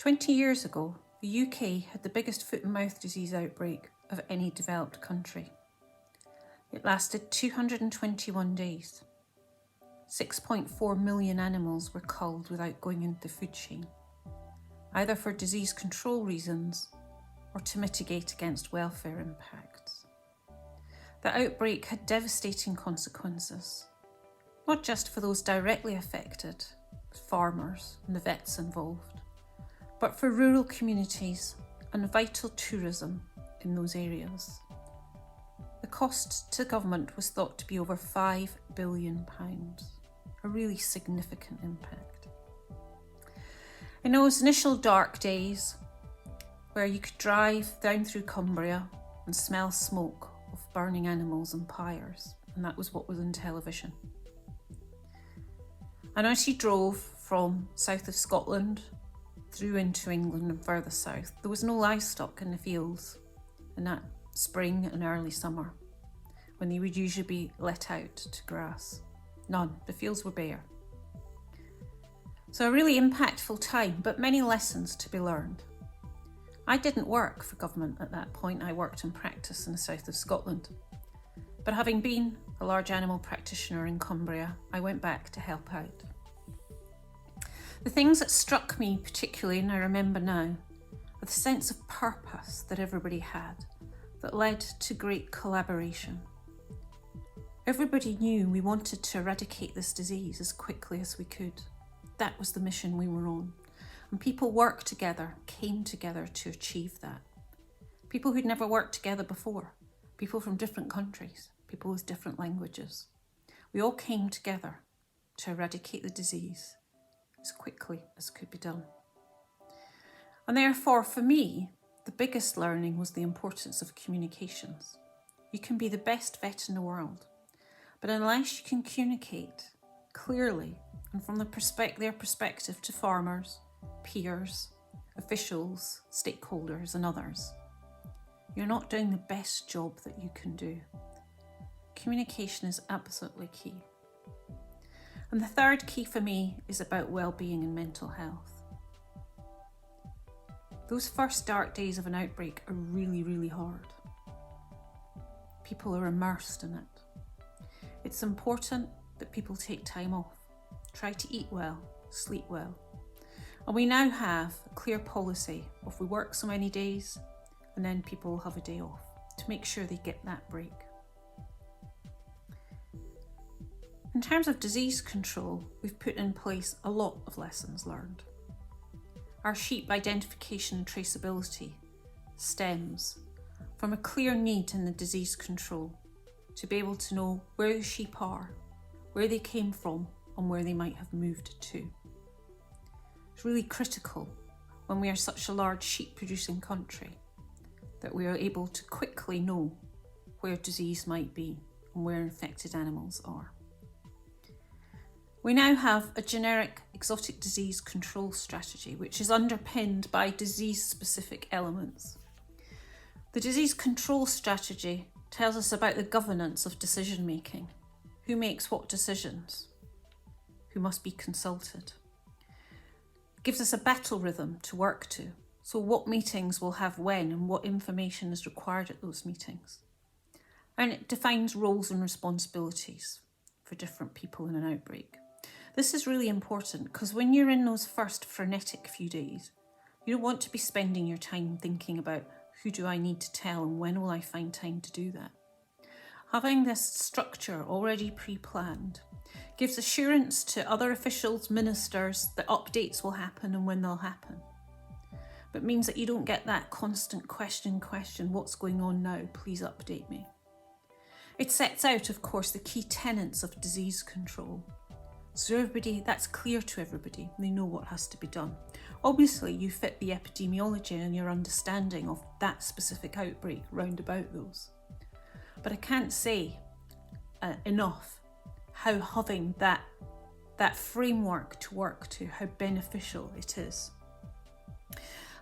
20 years ago, the UK had the biggest foot and mouth disease outbreak of any developed country. It lasted 221 days. 6.4 million animals were culled without going into the food chain, either for disease control reasons or to mitigate against welfare impacts. The outbreak had devastating consequences, not just for those directly affected, farmers and the vets involved, but for rural communities and vital tourism in those areas. The cost to government was thought to be over £5 billion, a really significant impact. In those initial dark days, where you could drive down through Cumbria and smell smoke of burning animals and pyres, and that was what was on television. And as you drove from south of Scotland through into England and further south, there was no livestock in the fields in that spring and early summer, when they would usually be let out to grass. None, the fields were bare. So a really impactful time, but many lessons to be learned. I didn't work for government at that point, I worked in practice in the south of Scotland. But having been a large animal practitioner in Cumbria, I went back to help out. The things that struck me particularly, and I remember now, are the sense of purpose that everybody had that led to great collaboration. Everybody knew we wanted to eradicate this disease as quickly as we could. That was the mission we were on. And people worked together, came together to achieve that. People who'd never worked together before, people from different countries, people with different languages. We all came together to eradicate the disease as quickly as could be done. And therefore, for me, the biggest learning was the importance of communications. You can be the best vet in the world, but unless you can communicate clearly and from their perspective to farmers, peers, officials, stakeholders and others, you're not doing the best job that you can do. Communication is absolutely key. And the third key for me is about well-being and mental health. Those first dark days of an outbreak are really, really hard. People are immersed in it. It's important that people take time off, try to eat well, sleep well. And we now have a clear policy of we work so many days and then people will have a day off to make sure they get that break. In terms of disease control, we've put in place a lot of lessons learned. Our sheep identification and traceability stems from a clear need in the disease control to be able to know where the sheep are, where they came from, and where they might have moved to. It's really critical when we are such a large sheep producing country that we are able to quickly know where disease might be and where infected animals are. We now have a generic exotic disease control strategy, which is underpinned by disease-specific elements. The disease control strategy tells us about the governance of decision-making, who makes what decisions, who must be consulted. It gives us a battle rhythm to work to, so what meetings we'll have when and what information is required at those meetings. And it defines roles and responsibilities for different people in an outbreak. This is really important because when you're in those first frenetic few days, you don't want to be spending your time thinking about who do I need to tell and when will I find time to do that. Having this structure already pre-planned gives assurance to other officials, ministers, that updates will happen and when they'll happen. But means that you don't get that constant question, what's going on now, please update me. It sets out, of course, the key tenets of disease control. So everybody, that's clear to everybody, they know what has to be done. Obviously, you fit the epidemiology and your understanding of that specific outbreak round about those. But I can't say enough how having that framework to work to, how beneficial it is.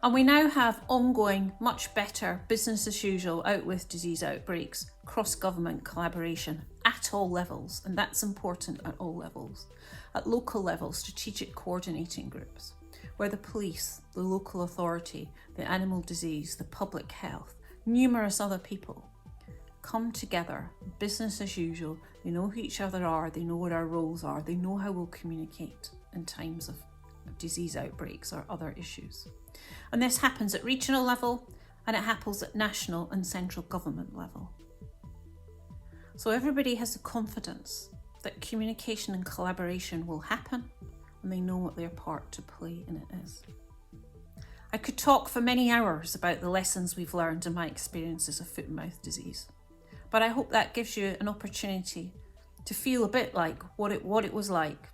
And we now have ongoing, much better business as usual out with disease outbreaks, cross-government collaboration at all levels, and that's important at all levels. At local level, strategic coordinating groups, where the police, the local authority, the animal disease, the public health, numerous other people come together, business as usual. They know who each other are, they know what our roles are, they know how we'll communicate in times of disease outbreaks or other issues. And this happens at regional level, and it happens at national and central government level. So everybody has the confidence that communication and collaboration will happen, and they know what their part to play in it is. I could talk for many hours about the lessons we've learned in my experiences of foot and mouth disease, but I hope that gives you an opportunity to feel a bit like what it was like,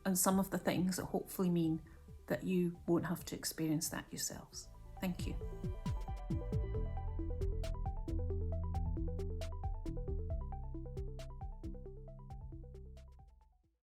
and some of the things that hopefully mean that you won't have to experience that yourselves. Thank you.